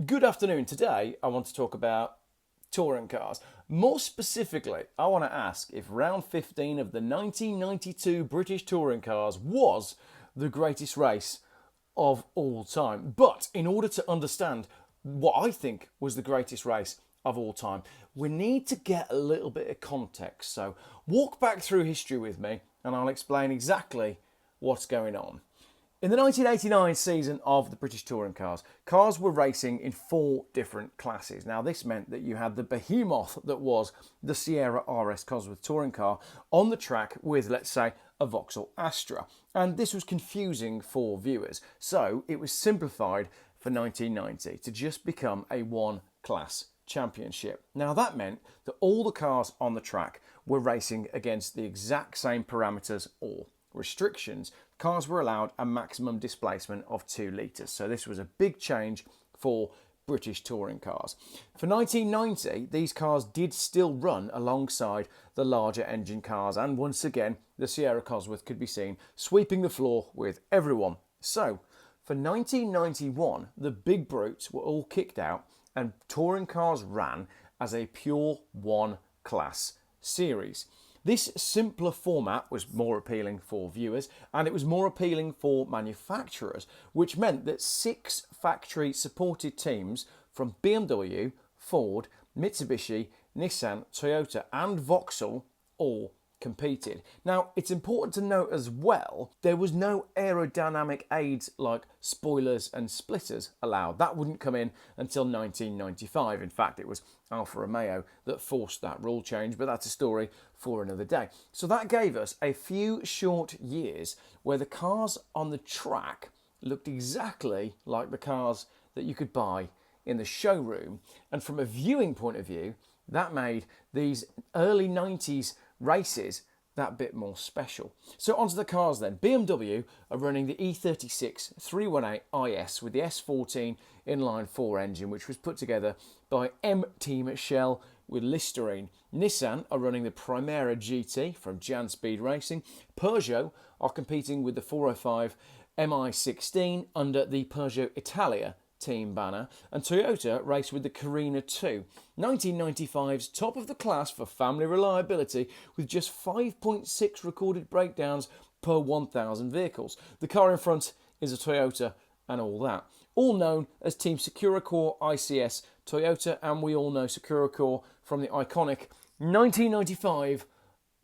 Good afternoon. Today I want to talk about touring cars. More specifically, I want to ask if round 15 of the 1992 British touring cars was the greatest race of all time. But in order to understand what I think was the greatest race of all time, we need to get a little bit of context. So walk back through history with me and I'll explain exactly what's going on. In the 1989 season of the British touring cars, cars were racing in 4 different classes. Now this meant that you had the behemoth that was the Sierra RS Cosworth touring car on the track with, let's say, a Vauxhall Astra. And this was confusing for viewers. So it was simplified for 1990 to just become a one-class championship. Now that meant that all the cars on the track were racing against the exact same parameters or restrictions. Cars were allowed a maximum displacement of 2 litres. So this was a big change for British touring cars. For 1990, these cars did still run alongside the larger engine cars, and once again, the Sierra Cosworth could be seen sweeping the floor with everyone. So for 1991, the big brutes were all kicked out and touring cars ran as a pure one-class series. This simpler format was more appealing for viewers and it was more appealing for manufacturers, which meant that 6 factory-supported teams from BMW, Ford, Mitsubishi, Nissan, Toyota and Vauxhall all competed. Now, it's important to note as well, there was no aerodynamic aids like spoilers and splitters allowed. That wouldn't come in until 1995. In fact, it was Alfa Romeo that forced that rule change, but that's a story for another day. So that gave us a few short years where the cars on the track looked exactly like the cars that you could buy in the showroom. And from a viewing point of view, that made these early 90s races that bit more special. So onto the cars then. BMW are running the E36 318 IS with the S14 inline 4 engine, which was put together by M-Team Shell with Listerine. Nissan are running the Primera GT from Jan Speed Racing. Peugeot are competing with the 405 Mi16 under the Peugeot Italia team banner, and Toyota race with the Carina 2, 1995's top of the class for family reliability with just 5.6 recorded breakdowns per 1,000 vehicles. The car in front is a Toyota and all that. All known as Team Securacore ICS Toyota, and we all know Securacore from the iconic 1995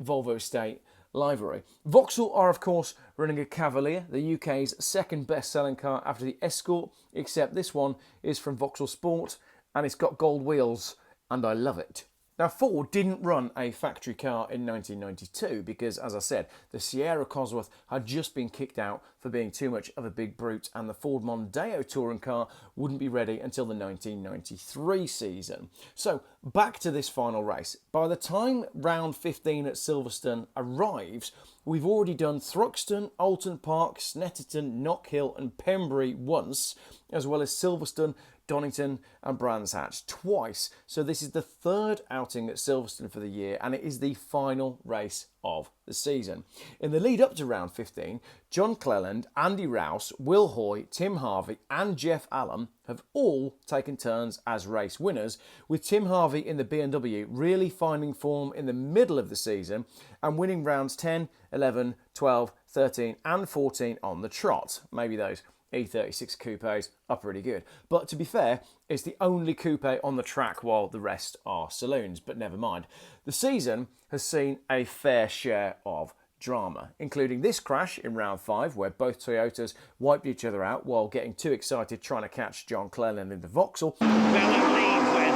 Volvo Estate livery. Vauxhall are of course running a Cavalier, the UK's second best-selling car after the Escort, except this one is from Vauxhall Sport and it's got gold wheels and I love it. Now Ford didn't run a factory car in 1992 because, as I said, the Sierra Cosworth had just been kicked out for being too much of a big brute and the Ford Mondeo touring car wouldn't be ready until the 1993 season. So back to this final race. By the time round 15 at Silverstone arrives, we've already done Thruxton, Alton Park, Snetterton, Knockhill and Pembury once, as well as Silverstone, Donington and Brands Hatch twice. So this is the 3rd outing at Silverstone for the year and it is the final race of the season. In the lead up to round 15, John Cleland, Andy Rouse, Will Hoy, Tim Harvey and Geoff Allen have all taken turns as race winners, with Tim Harvey in the BMW really finding form in the middle of the season and winning rounds 10, 11, 12, 13 and 14 on the trot. Maybe those E36 coupes are pretty good. But to be fair, it's the only coupe on the track while the rest are saloons, but never mind. The season has seen a fair share of drama, including this crash in round 5 where both Toyotas wiped each other out while getting too excited trying to catch John Cleland in the Vauxhall. Well, it leads when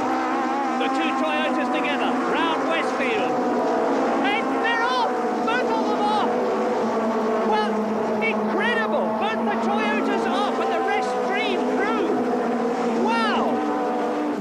the 2 Toyotas together round Westfield. And they're off! Both of them off! Well, incredible! Both the Toyotas off and the rest stream through. Wow!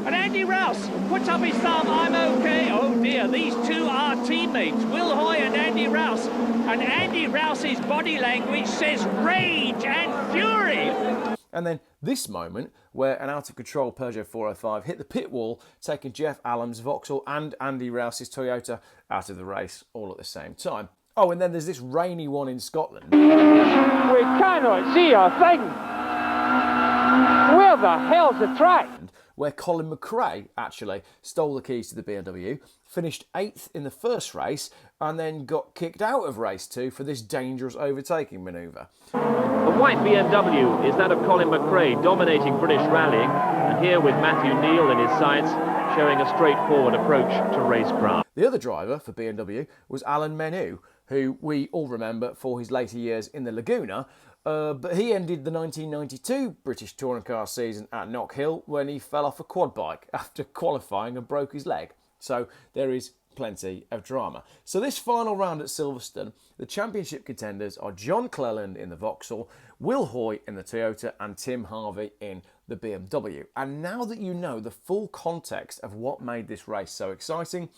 And Andy Rouse puts up his thumb, I'm okay. Oh dear, these 2 are teammates, Will Hoy and Andy Rouse. And Andy Rouse's body language says rage and fury. And then this moment where an out-of-control Peugeot 405 hit the pit wall, taking Geoff Allen's Vauxhall and Andy Rouse's Toyota out of the race all at the same time. Oh, and then there's this rainy one in Scotland. We cannot see a thing. Where the hell's the track? Where Colin McRae actually stole the keys to the BMW, finished 8th in the first race, and then got kicked out of race 2 for this dangerous overtaking manoeuvre. The white BMW is that of Colin McRae, dominating British rallying, and here with Matthew Neal in his sights, showing a straightforward approach to racecraft. The other driver for BMW was Alan Menu, who we all remember for his later years in the Laguna, but he ended the 1992 British Touring Car season at Knock Hill when he fell off a quad bike after qualifying and broke his leg. So there is plenty of drama. So this final round at Silverstone, the championship contenders are John Cleland in the Vauxhall, Will Hoy in the Toyota, and Tim Harvey in the BMW. And now that you know the full context of what made this race so exciting,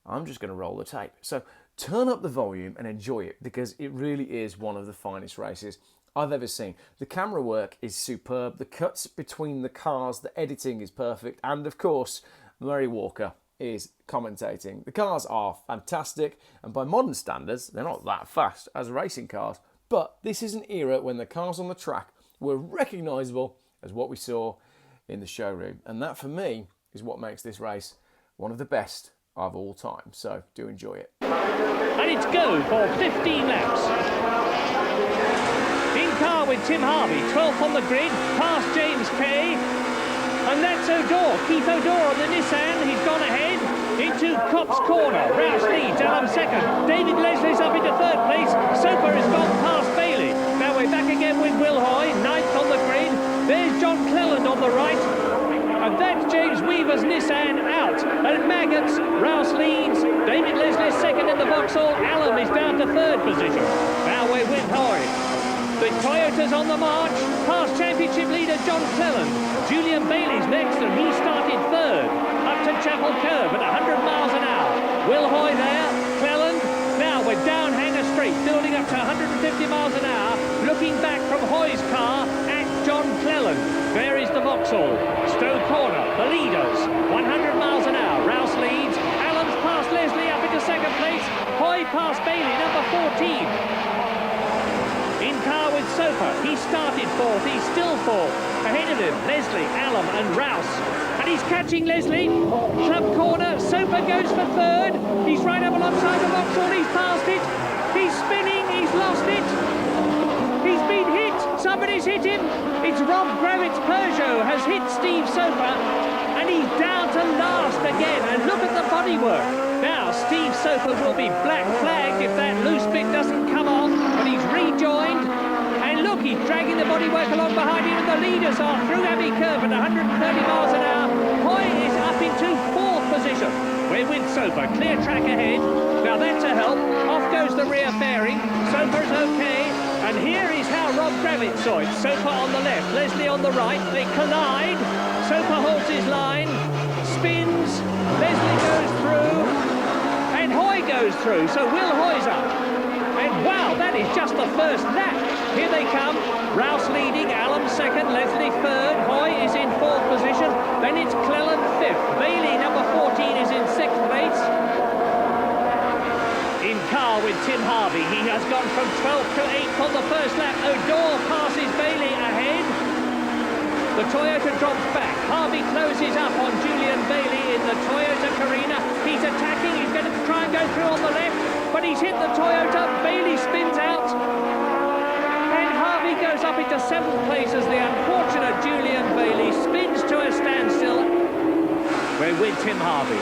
I'm just going to roll the tape. So turn up the volume and enjoy it, because it really is one of the finest races I've ever seen. The camera work is superb, the cuts between the cars, the editing is perfect, and of course, Murray Walker is commentating. The cars are fantastic, and by modern standards, they're not that fast as racing cars, but this is an era when the cars on the track were recognisable as what we saw in the showroom, and that for me is what makes this race one of the best of all time. So do enjoy it. And it's go for 15 laps. In car with Tim Harvey, 12th on the grid, past James Kay. And that's O'Dore, Keith O'Dore on the Nissan. He's gone ahead into Copse Corner. Rouse leads, Alan second. David Leslie's up into third place. Soper has gone past Bailey. Now we're back again with Will Hoy, 9th on the grid. There's John Cleland on the right. And that's James Weaver's Nissan out. And Maggots, Rouse leads. David Leslie's second in the Vauxhall. Allen is down to third position. Now we're with Hoy. The Toyota's on the march, past championship leader John Cleland. Julian Bailey's next, and he started third, up to Chapel Curve at 100 miles an hour. Will Hoy there, Cleland. Now we're down Hanger Street, building up to 150 miles an hour, looking back from Hoy's car at John Cleland. There is the Vauxhall. Stowe Corner, the leaders, 100 miles an hour. Rouse leads. Allen's past Leslie up into second place. Hoy past Bailey, number 14. In car with Soper, he started fourth, he's still fourth. Ahead of him, Leslie, Allen and Rouse. And he's catching Leslie. Club corner, Soper goes for third. He's right up alongside the Vauxhall, he's past it. He's spinning, he's lost it. He's been hit, somebody's hit him. It's Rob Gravitt's Peugeot has hit Steve Soper. And he's down to last again. And look at the bodywork. Now, Steve Soper will be black flagged if that loose bit doesn't come off, but he's rejoined. And look, he's dragging the bodywork along behind him, and the leaders are through Abbey Curve at 130 miles an hour. Hoy is up into fourth position. We're with Soper, clear track ahead. Now that's a help. Off goes the rear fairing. Soper's okay. And here is how Rob Gravitt saw it. Soper on the left, Leslie on the right. They collide. Soper holds his line, spins. Leslie goes through. And Hoy goes through, so Will Hoy's up. And wow, that is just the first lap. Here they come. Rouse leading, Allen second, Leslie third. Hoy is in fourth position. Then it's Cleland fifth. Bailey, number 14, is in sixth place. In car with Tim Harvey, he has gone from 12th to 8th on the first lap. O'Dore passes Bailey ahead. The Toyota drops back. Harvey closes up on Julian Bailey in the Toyota Carina. He's attacking. He's going to try and go through on the left, but he's hit the Toyota. Bailey spins out. And Harvey goes up into seventh place as the unfortunate Julian Bailey spins to a standstill. We're with Tim Harvey.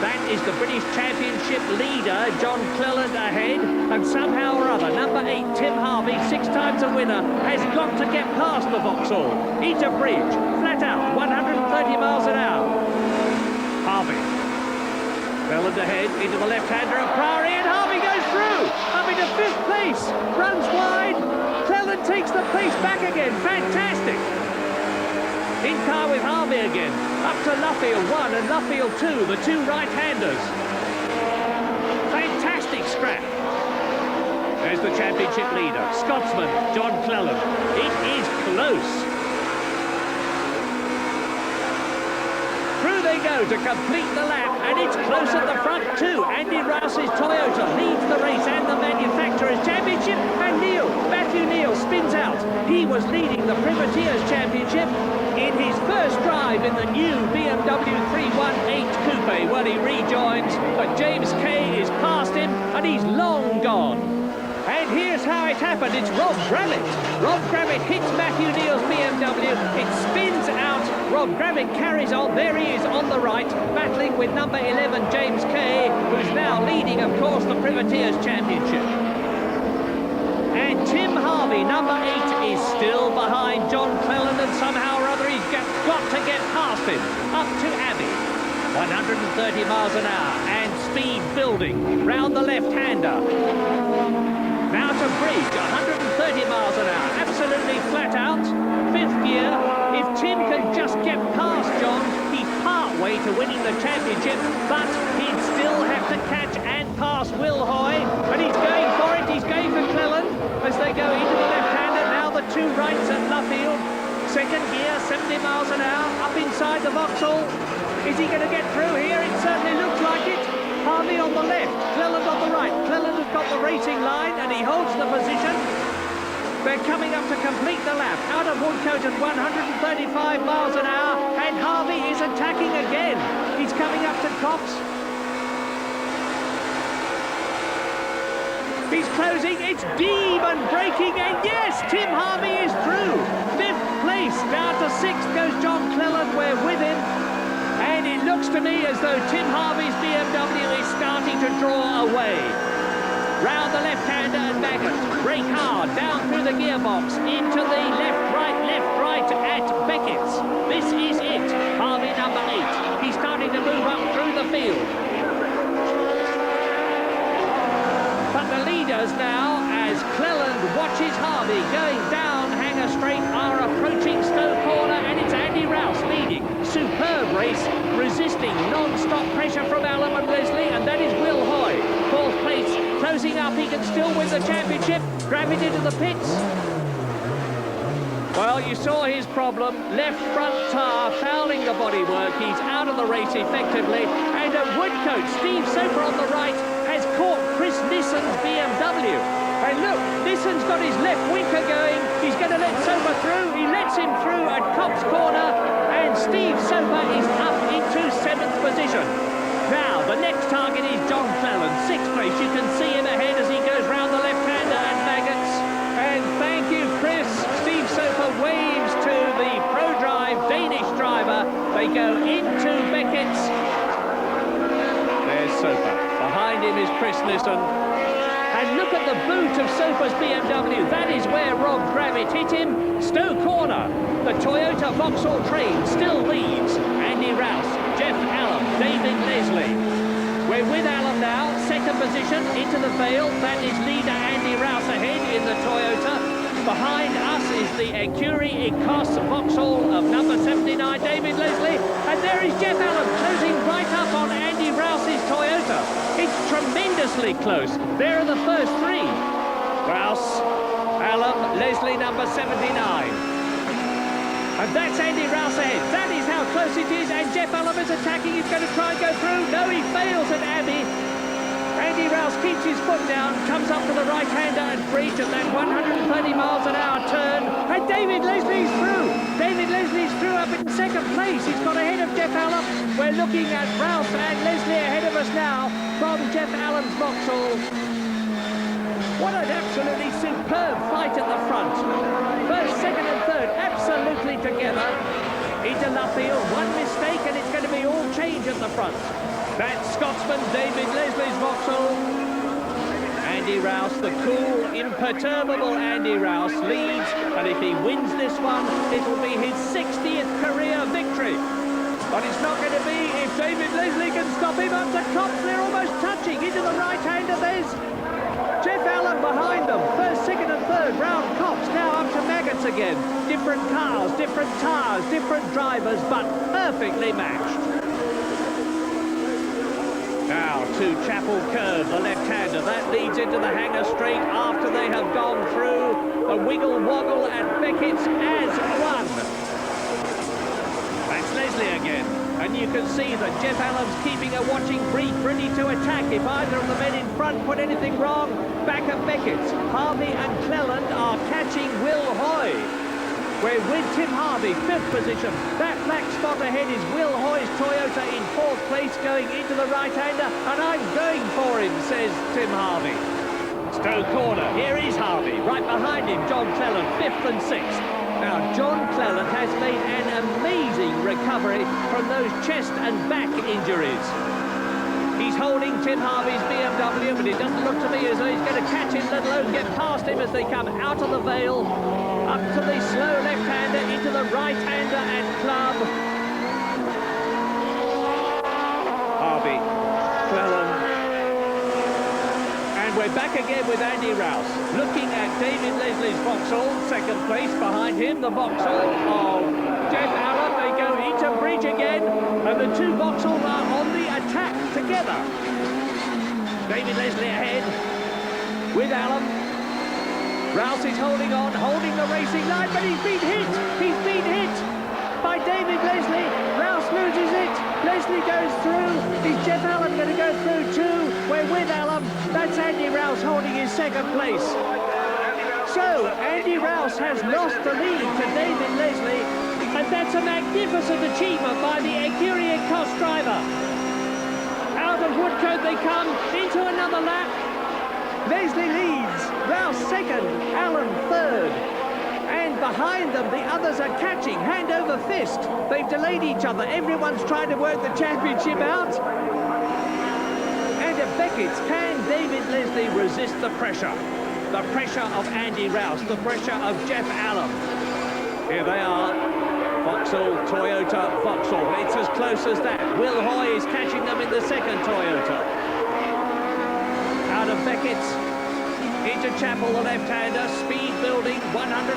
That is the British Championship leader, John Cleland, ahead. And somehow or other, number 8, Tim Harvey, 6 times a winner, has got to get past the Vauxhall. Into bridge, flat out, 130 miles an hour. Harvey. Cleland ahead, into the left-hander of Priory, and Harvey goes through. Up into 5th place, runs wide. Cleland takes the pace back again, fantastic. In car with Harvey again, up to Luffield 1 and Luffield 2, the 2 right-handers. Fantastic scrap. There's the championship leader, Scotsman, John Cleland. It is close. Through they go to complete the lap, and it's close at the front too. Andy Rouse's Toyota leads the race and the Manufacturers' Championship, and Matthew Neal spins out. He was leading the Privateers' Championship in his first drive in the new BMW 318 Coupe. Well, he rejoins, but James Kay is past him, and he's long gone. And here's how it happened. It's Rob Gravitt. Rob Gravitt hits Matthew Neal's BMW. It spins out. Rob Gravitt carries on. There he is on the right, battling with number 11, James Kay, who's now leading, of course, the Privateers' Championship. And Tim Harvey, number 8, is still behind John Cleland, and somehow or other he's got to get past him. Up to Abbey. 130 miles an hour, and speed building. Round the left-hander. Now to Bridge, 130 miles an hour, absolutely flat out, 5th gear. If Tim can just get past John, he's part way to winning the championship, but he'd still have to catch and pass Will Hoy, and he's going for it, he's going for Cleland as they go into the left-hander. Now the two rights at Luffield, 2nd gear, 70 miles an hour, up inside the Vauxhall. Is he going to get through here? It certainly looks like it. Harvey on the left, Cleland on the right. Cleland has got the racing line and he holds the position. They're coming up to complete the lap. Out of Woodcote at 135 miles an hour, and Harvey is attacking again. He's coming up to Cox. He's closing, it's Demon braking, and yes, Tim Harvey is through. 5th place, down to 6th goes John Cleland, we're with him. And it looks to me as though Tim Harvey's BMW is starting to draw away. Round the left-hander and Baggett. Brake hard, down through the gearbox, into the left-right at Beckett's. This is it. Harvey number 8. He's starting to move up through the field. But the leaders now, as Cleland watches Harvey going down Hanger Straight, are approaching Stowe Corner, and it's Andy Rouse leading. Superb race, resisting non-stop pressure from Alan and Leslie, and that is Will Hoy. 4th place, closing up, he can still win the championship. Grabbing into the pits. Well, you saw his problem. Left front tyre fouling the bodywork. He's out of the race effectively. And at Woodcote, Steve Soper on the right has caught Chris Nissen's BMW. And look, Nissen's got his left winker going. He's going to let Soper through. He lets him through at Cops Corner. And Steve Soper is up into 7th position. Now, the next target is John Cleland, 6th place. You can see him ahead as he goes round the left-hander and Maggots. And thank you, Chris. Steve Soper waves to the ProDrive Danish driver. They go into Beckett's. There's Soper. Behind him is Chris Nissen. And look at the boot of Soper's BMW. That is where Rob Gravitt hit him. Stowe Corner. The Toyota Vauxhall train still leads. Andy Rouse, Geoff Allen, David Leslie. We're with Allen now, 2nd position into the Vale. That is leader Andy Rouse ahead in the Toyota. Behind us is the Ecurie Ecos Vauxhall of number 79, David Leslie. And there is Geoff Allen closing right up on Andy Rouse's Toyota. It's tremendously close. There are the first 3. Rouse, Allen, Leslie number 79. And that's Andy Rouse ahead. That is how close it is. And Geoff Allen is attacking. He's going to try and go through. No, he fails at Abbey. Andy Rouse keeps his foot down, comes up to the right-hander and Bridge at that 130 miles an hour turn. And David Leslie's through. David Leslie's through up in 2nd place. He's got ahead of Geoff Allen. We're looking at Rouse and Leslie ahead of us now from Geoff Allen's Vauxhall. What an absolutely superb fight at the front. 1st, 2nd and 3rd, absolutely together. Into Luffield, one mistake and it's going to be all change at the front. That's Scotsman David Leslie's Vauxhall. Andy Rouse, the cool, imperturbable Andy Rouse leads, and if he wins this one, it will be his 60th career victory. But it's not going to be if David Leslie can stop him up to Cops. They're almost touching into the right-hander. There's Geoff Allen behind them. 1st, 2nd and 3rd round Cops. Now up to Maggots again. Different cars, different tyres, different drivers, but perfectly matched. Now to Chapel Curve, the left-hander. That leads into the Hanger Straight after they have gone through a wiggle-woggle at Beckett's as one. That's Leslie again. And you can see that Geoff Allen's keeping a watching brief, ready to attack if either of the men in front put anything wrong. Back at Beckett's, Harvey and Cleland are catching Will Hoy. We're with Tim Harvey, 5th position. That black spot ahead is Will Hoy's Toyota in 4th place, going into the right-hander, and I'm going for him, says Tim Harvey. Stowe corner, here is Harvey. Right behind him, John Cleland, 5th and 6th. Now, John Cleland has made an amazing recovery from those chest and back injuries. He's holding Tim Harvey's BMW, but it doesn't look to me as though he's going to catch him, let alone get past him as they come out of the Vale, up to the slow left-hander, into the right-hander and club. Harvey, Cleland. And we're back again with Andy Rouse, looking at David Leslie's Vauxhall, 2nd place. Behind him, the Vauxhall of Geoff Allen. They go into bridge again, and the two Vauxhalls are on the attack together. David Leslie ahead with Allen. Rouse is holding on, holding the racing line, but he's been hit. He's been hit by David Leslie. Rouse loses it. Leslie goes through. Is Geoff Allen going to go through too? We're with Allen. That's Andy Rouse holding his 2nd place. So Andy Rouse has lost the lead to David Leslie, and that's a magnificent achievement by the Ecurie Cost driver. Out of Woodcote they come, into another lap. Leslie leads, Rouse 2nd, Allen 3rd. And behind them, the others are catching, hand over fist. They've delayed each other. Everyone's trying to work the championship out. And at Beckett's, can David Leslie resist the pressure? The pressure of Andy Rouse, the pressure of Geoff Allen. Here they are. Vauxhall, Toyota, Vauxhall. It's as close as that. Will Hoy is catching them in the 2nd Toyota. Out of Beckett's, into Chapel, the left-hander, speed building, 140,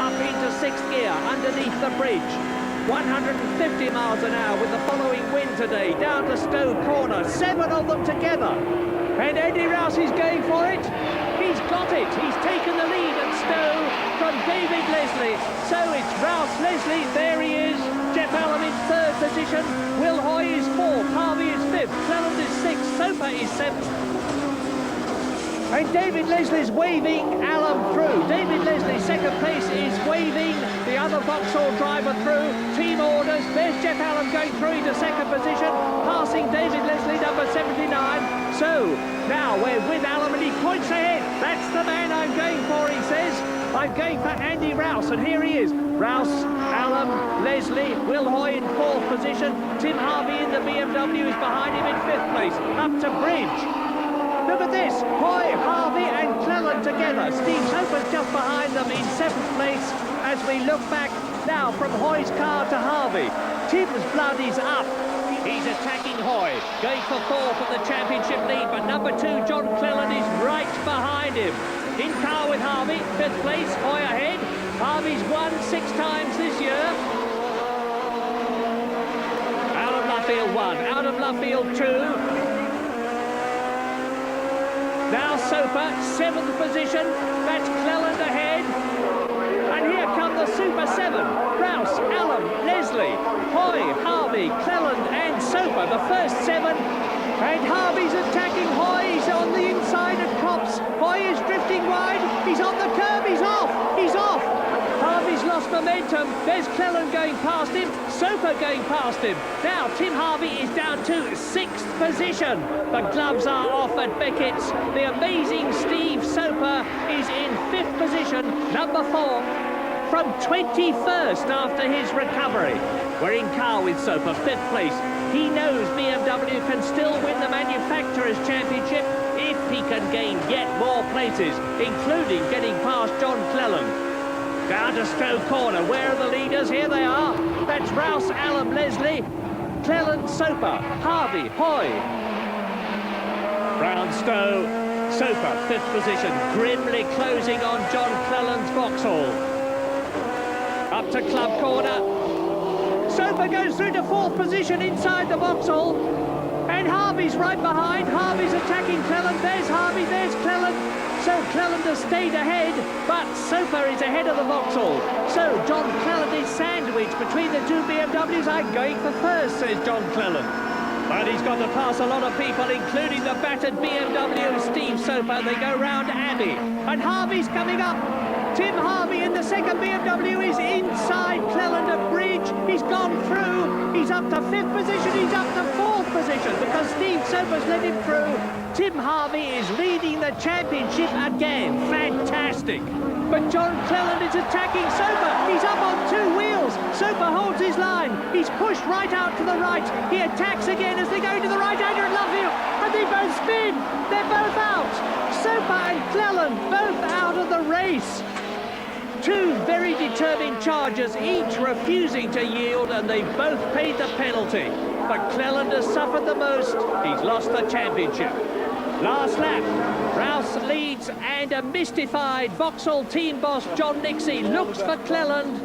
up into 6th gear, underneath the bridge. 150 miles an hour with the following wind today, down to Stowe corner, 7 of them together. And Andy Rouse is going for it. He's got it. He's taken the lead at Stowe from David Leslie. So it's Rouse, Leslie, there he is. Geoff Allen in 3rd position. Will Hoy is 4th. Harvey is 5th. Cleland is 6th. Soper is 7th. And David Leslie's waving Allen through. David Leslie, 2nd place, is waving the other Vauxhall driver through. Team orders. There's Geoff Allen going through into 2nd position, passing David Leslie, number 79. So now we're with Allen, and he points ahead. That's the man I'm going for, he says. I'm going for Andy Rouse, and here he is. Rouse, Allen, Leslie, Will Hoy in 4th position. Tim Harvey in the BMW is behind him in 5th place. Up to bridge. Look at this, Hoy, Harvey and Cleland together. Steve Soper's just behind them in 7th place as we look back now from Hoy's car to Harvey. Tim's blood is up. He's attacking Hoy, going for 4th for the championship lead, but number 2, John Cleland, is right behind him. In car with Harvey, 5th place, Hoy ahead. Harvey's won 6 times this year. Out of Luffield 1, out of Luffield 2. Now Soper, 7th position, that's Cleland ahead. And here come the Super 7. Rouse, Allen, Leslie, Hoy, Harvey, Cleland and Soper, the first 7. And Harvey's attacking Hoy, he's on the inside of Copse. Hoy is drifting wide, he's on the curb, he's off, he's off. Harvey's lost momentum, there's Cleland going past him, Soper going past him. Now Tim Harvey is down to 6th position. The gloves are off at Beckett's. The amazing Steve Soper is in 5th position, number 4, from 21st after his recovery. We're in car with Soper, 5th place. He knows BMW can still win the Manufacturers' Championship if he can gain yet more places, including getting past John Cleland. Down to Stowe corner. Where are the leaders? Here they are. That's Rouse, Allen, Leslie, Cleland, Soper, Harvey, Hoy. Brown, Stowe, Soper, 5th position, grimly closing on John Cleland's Vauxhall. Up to club corner. Soper goes through to 4th position inside the Vauxhall. And Harvey's right behind. Harvey's attacking Cleland. There's Harvey, there's Cleland. So Clellander stayed ahead, but Soper is ahead of the Vauxhall. So John Cleland is sandwiched between the two BMWs. I'm going for first, says John Cleland. But he's got to pass a lot of people, including the battered BMW Steve Soper. They go round Abbey. And Harvey's coming up. Tim Harvey in the second BMW is inside Clellander Bridge. He's gone through. He's up to 5th position. He's up to 4th position because Steve Soper's let him through. Tim Harvey is leading the championship again. Fantastic. But John Cleland is attacking Soper. He's up on 2 wheels. Soper holds his line. He's pushed right out to the right. He attacks again as they go into the right-hander at Lovefield. And they both spin. They're both out. Soper and Cleland both out of the race. 2 very determined chargers, each refusing to yield, and they both paid the penalty. But Cleland has suffered the most. He's lost the championship. Last lap, Rouse leads, and a mystified Vauxhall team boss John Nixie looks for Cleland.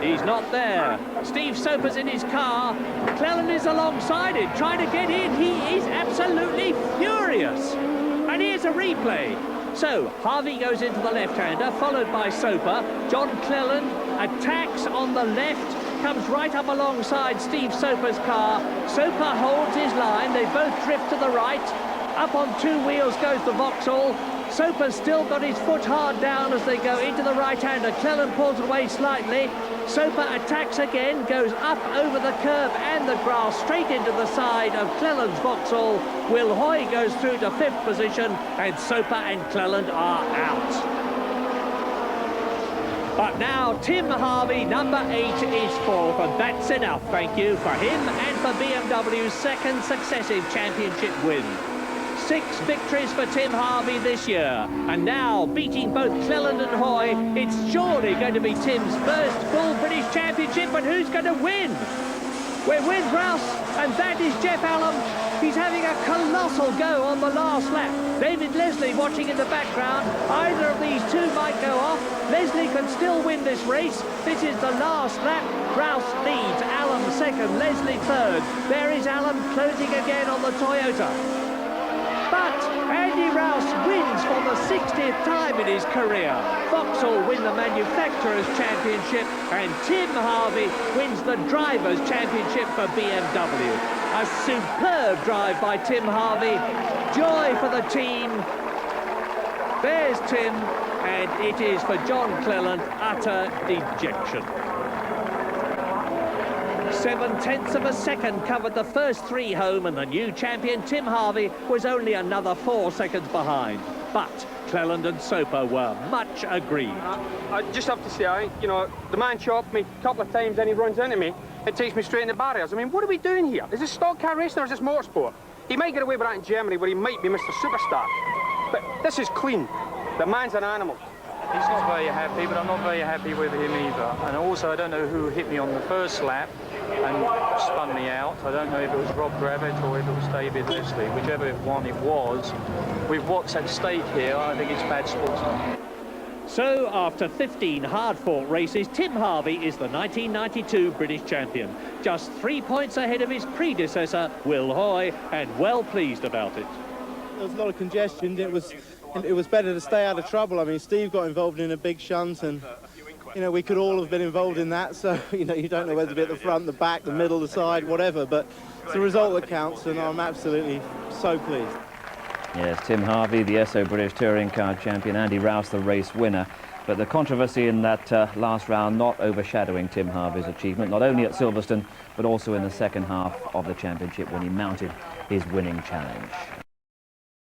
He's not there. Steve Soper's in his car. Cleland is alongside him, trying to get in. He is absolutely furious. And here's a replay. So, Harvey goes into the left-hander, followed by Soper. John Cleland attacks on the left, comes right up alongside Steve Soper's car. Soper holds his line. They both drift to the right. Up on 2 wheels goes the Vauxhall. Soper's still got his foot hard down as they go into the right-hander. Cleland pulls away slightly. Soper attacks again, goes up over the curb and the grass, straight into the side of Cleland's Vauxhall. Will Hoy goes through to 5th position, and Soper and Cleland are out. But now Tim Harvey, number 8, is 4th, and that's enough, thank you, for him and for BMW's second successive championship win. 6 victories for Tim Harvey this year, and now beating both Cleland and Hoy, it's surely going to be Tim's first full British Championship, but who's going to win? We're with Rouse, and that is Geoff Allen. He's having a colossal go on the last lap. David Leslie watching in the background. Either of these two might go off. Leslie can still win this race. This is the last lap. Rouse leads, Allen second, Leslie third. There is Allen closing again on the Toyota. But Andy Rouse wins for the 60th time in his career. Vauxhall win the Manufacturers' Championship, and Tim Harvey wins the Drivers' Championship for BMW. A superb drive by Tim Harvey. Joy for the team. There's Tim, and it is for John Cleland, utter dejection. 7/10 of a second covered the first 3 home, and the new champion Tim Harvey was only another 4 seconds behind. But Cleland and Soper were much aggrieved. I just have to say, you know, the man chopped me a couple of times, then he runs into me. It takes me straight in the barriers. I mean, what are we doing here? Is this stock car racing or is this motorsport? He might get away with that in Germany, where he might be Mr. Superstar. But this is clean. The man's an animal. He's not very happy, but I'm not very happy with him either. And also, I don't know who hit me on the first lap and spun me out. I don't know if it was Rob Gravitt or if it was David Leslie. Whichever one it was, with what's at stake here, I think it's bad sportsmanship. So, after 15 hard-fought races, Tim Harvey is the 1992 British champion. Just 3 points ahead of his predecessor, Will Hoy, and well pleased about it. There was a lot of congestion. It was better to stay out of trouble. I mean, Steve got involved in a big shunt, and you know, we could all have been involved in that. So you know, you don't know whether to be at the front, the back, the middle, the side, whatever. But it's the result that counts, and I'm absolutely so pleased. Yes, Tim Harvey, the SO British Touring Car Champion, Andy Rouse, the race winner. But the controversy in that last round not overshadowing Tim Harvey's achievement, not only at Silverstone, but also in the second half of the championship when he mounted his winning challenge.